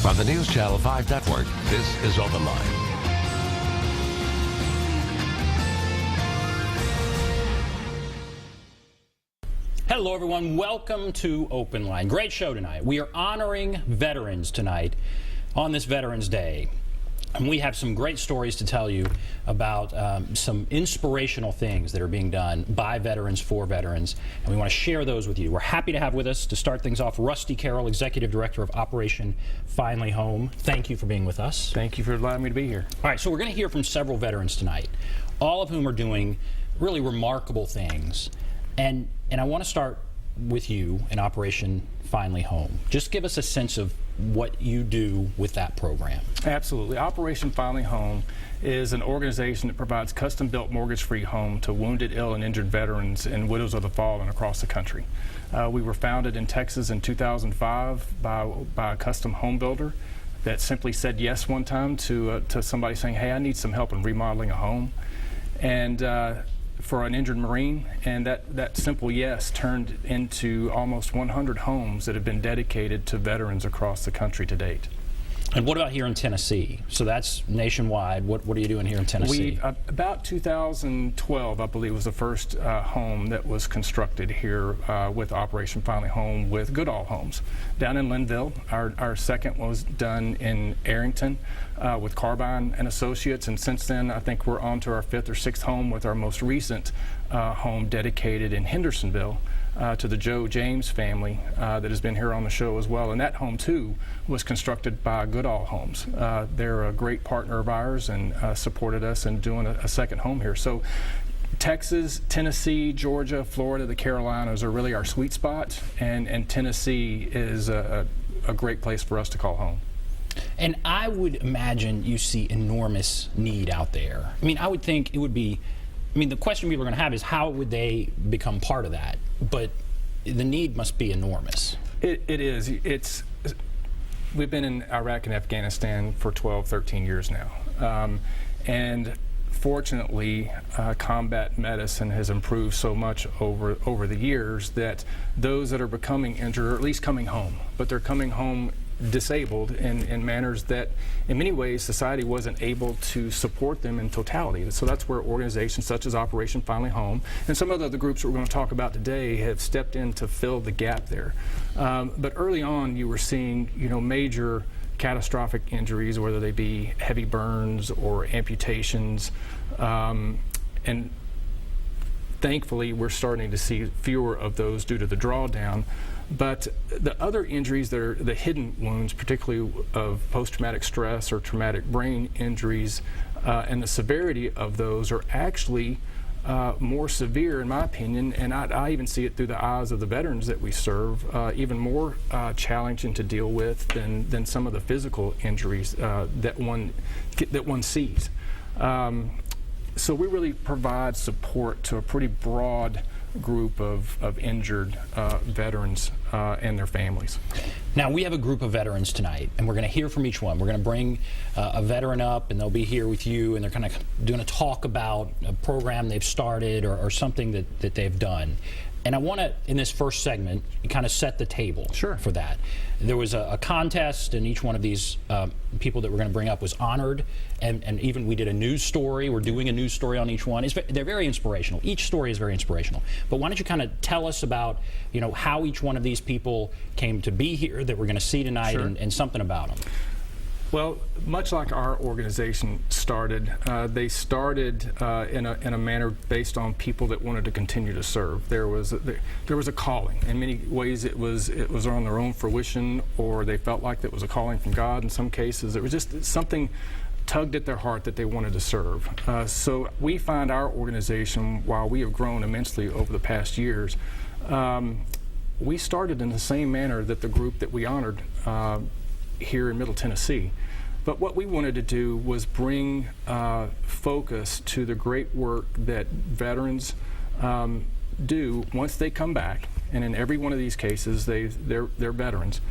On the News Channel 5 network, this is OpenLine. Hello, everyone. Welcome to OpenLine. Great show tonight. We are honoring veterans tonight on this Veterans Day. And we have some great stories to tell you about some inspirational things that are being done by veterans for veterans, and we want to share those with you. We're happy to have with us, to start things off, Rusty Carroll, Executive Director of Operation Finally Home. Thank you for being with us. Thank you for allowing me to be here. All right, so we're going to hear from several veterans tonight, all of whom are doing really remarkable things. And I want to start with you in Operation Finally Home. Just give us a sense of what you do with that program. Absolutely. Operation Finally Home is an organization that provides custom-built mortgage-free home to wounded, ill, and injured veterans and widows of the fallen across the country. We were founded in Texas in 2005 by a custom home builder that simply said yes one time to somebody saying, hey, I need some help in remodeling a home. And for an injured Marine, and that simple yes turned into almost 100 homes that have been dedicated to veterans across the country to date. And what about here in Tennessee? So that's nationwide. What are you doing here in Tennessee? About 2012, I believe, was the first home that was constructed here with Operation Finally Home with Goodall Homes. Down in Linville, our second was done in Arrington with Carbine and Associates, and since then I think we're on to our fifth or sixth home with our most recent home dedicated in Hendersonville to the Joe James family that has been here on the show as well. And that home, too, was constructed by Goodall Homes. They're a great partner of ours and supported us in doing a second home here. So Texas, Tennessee, Georgia, Florida, the Carolinas are really our sweet spot, and Tennessee is a great place for us to call home. And I would imagine you see enormous need out there. I mean, I would think it would be, the question people are going to have is how would they become part of that? But the need must be enormous. It is. We've been in Iraq and Afghanistan for 12, 13 years now. And fortunately, combat medicine has improved so much over the years that those that are becoming injured are at least coming home. But they're coming home disabled in manners that in many ways society wasn't able to support them in totality. So that's where organizations such as Operation Finally Home and some of the other groups we're going to talk about today have stepped in to fill the gap there. But early on you were seeing major catastrophic injuries, whether they be heavy burns or amputations, and thankfully we're starting to see fewer of those due to the drawdown. But the other injuries that are the hidden wounds, particularly of post-traumatic stress or traumatic brain injuries, and the severity of those are actually more severe, in my opinion, and I even see it through the eyes of the veterans that we serve, even more challenging to deal with than some of the physical injuries that one sees. So we really provide support to a pretty broad group of injured veterans and their families. Now, we have a group of veterans tonight, and we're going to hear from each one. We're going to bring a veteran up, and they'll be here with you, and they're kind of doing a talk about a program they've started or something that they've done. And I want to, in this first segment, kind of set the table for that. There was a contest, and each one of these people that we're going to bring up was honored, and even we did a news story. We're doing a news story on each one. They're very inspirational. Each story is very inspirational. But why don't you kind of tell us about, how each one of these people came to be here that we're going to see tonight, and something about them. Well, much like our organization started, they started in a manner based on people that wanted to continue to serve. There was a calling. In many ways, it was on their own fruition, or they felt like it was a calling from God. In some cases, it was just something tugged at their heart that they wanted to serve. So we find our organization, while we have grown immensely over the past years, we started in the same manner that the group that we honored here in Middle Tennessee. But what we wanted to do was bring focus to the great work that veterans do once they come back, and in every one of these cases they're veterans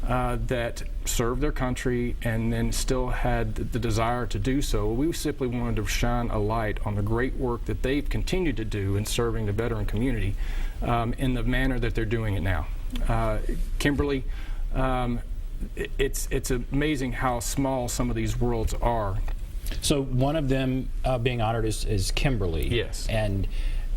that served their country and then still had the desire to do so. We simply wanted to shine a light on the great work that they've continued to do in serving the veteran community in the manner that they're doing it now. Kimberly it's amazing how small some of these worlds are. So one of them being honored is Kimberly. Yes.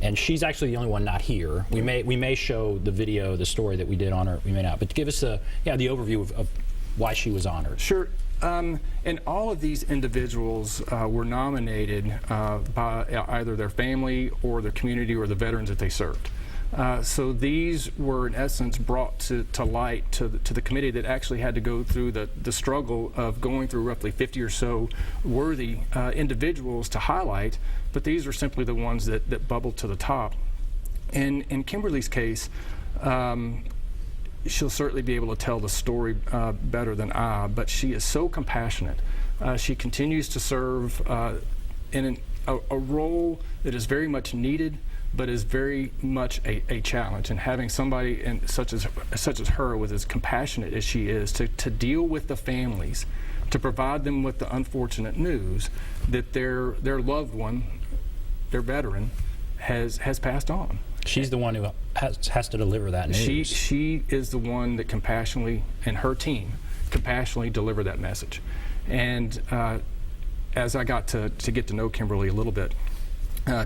And she's actually the only one not here. We may show the video, the story that we did on her. We may not. But give us the overview of why she was honored. Sure. And all of these individuals were nominated by either their family or their community or the veterans that they served. So these were, in essence, brought to light to the committee that actually had to go through the struggle of going through roughly 50 or so worthy individuals to highlight, but these are simply the ones that bubbled to the top. And in Kimberly's case, she'll certainly be able to tell the story better than I, but she is so compassionate. She continues to serve in a role that is very much needed, but is very much a challenge. And having somebody such as her, with as compassionate as she is, to deal with the families, to provide them with the unfortunate news that their loved one, their veteran, has passed on. She's the one who has to deliver that news. She is the one that compassionately, and her team, compassionately deliver that message. And as I got to get to know Kimberly a little bit,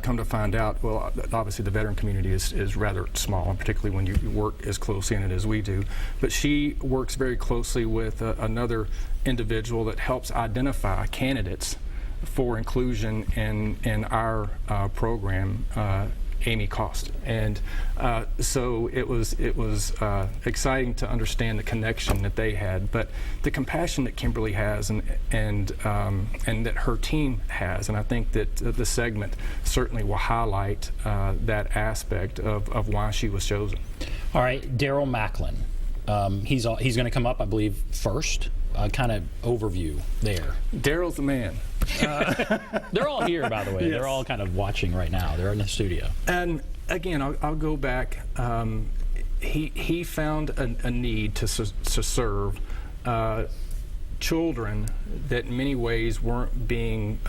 come to find out, well, obviously the veteran community is rather small, and particularly when you work as closely in it as we do. But she works very closely with another individual that helps identify candidates for inclusion in our program, Amy Cost. And so it was exciting to understand the connection that they had, but the compassion that Kimberly has and that her team has, and I think that the segment certainly will highlight that aspect of why she was chosen. All right, Daryl Macklin. He's going to come up, I believe, first. Kind of overview there. Daryl's the man. They're all here, by the way. Yes. They're all kind of watching right now. They're in the studio. And again, I'll go back. He found a need to serve children that in many ways weren't being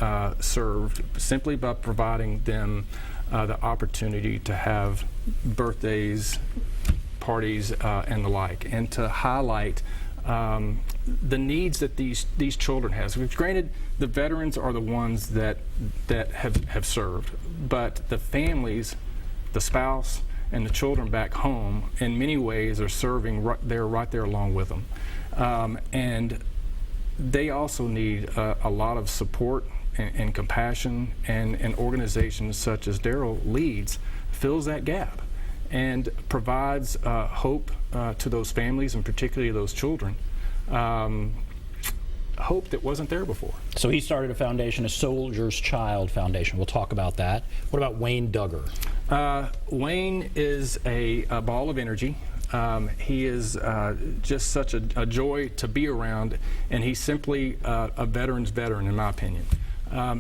served simply by providing them the opportunity to have birthdays, parties, and the like, and to highlight the needs that these children have. Granted, the veterans are the ones that have served, but the families, the spouse, and the children back home, in many ways, are serving right there along with them, and they also need a lot of support and compassion, and organizations such as Daryl leads fills that gap and provides hope to those families, and particularly those children, hope that wasn't there before. So he started a foundation, a Soldier's Child Foundation. We'll talk about that. What about Wayne Duggar? Wayne is a ball of energy. He is just such a joy to be around, and he's simply a veteran's veteran, in my opinion.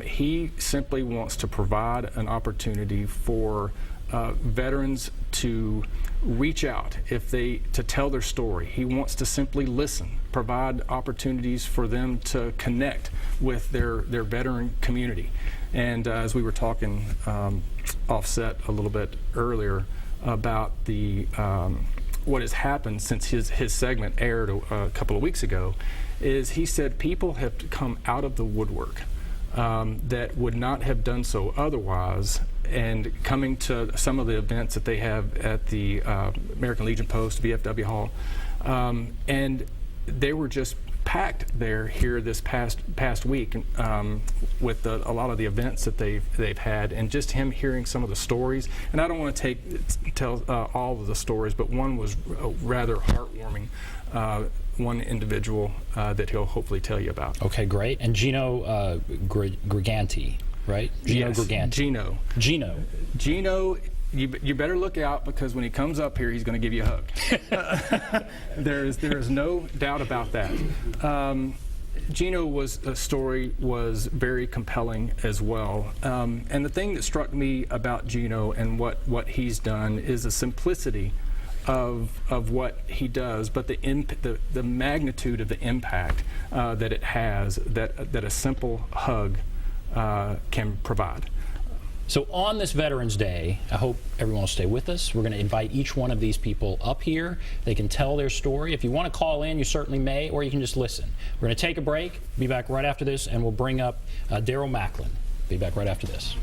He simply wants to provide an opportunity for veterans to reach out to tell their story. He wants to simply listen, provide opportunities for them to connect with their veteran community. And as we were talking offset a little bit earlier about the what has happened since his segment aired a couple of weeks ago, is he said people have come out of the woodwork that would not have done so otherwise, and coming to some of the events that they have at the American Legion Post, VFW Hall, and they were just packed there here this past week with a lot of the events that they've had, and just him hearing some of the stories. And I don't want to tell all of the stories, but one was rather heartwarming. One individual that he'll hopefully tell you about. Okay, great. And Gino Griganti, right? Gino Yes, Griganti. Gino, you better look out, because when he comes up here, he's going to give you a hug. There is no doubt about that. Gino's story was very compelling as well. And the thing that struck me about Gino and what he's done is the simplicity of what he does, but the magnitude of the impact that it has, that a simple hug can provide. So on this Veterans Day, I hope everyone will stay with us. We're going to invite each one of these people up here. They can tell their story. If you want to call in, you certainly may, or you can just listen. We're going to take a break, be back right after this, and we'll bring up Daryl Macklin. Be back right after this.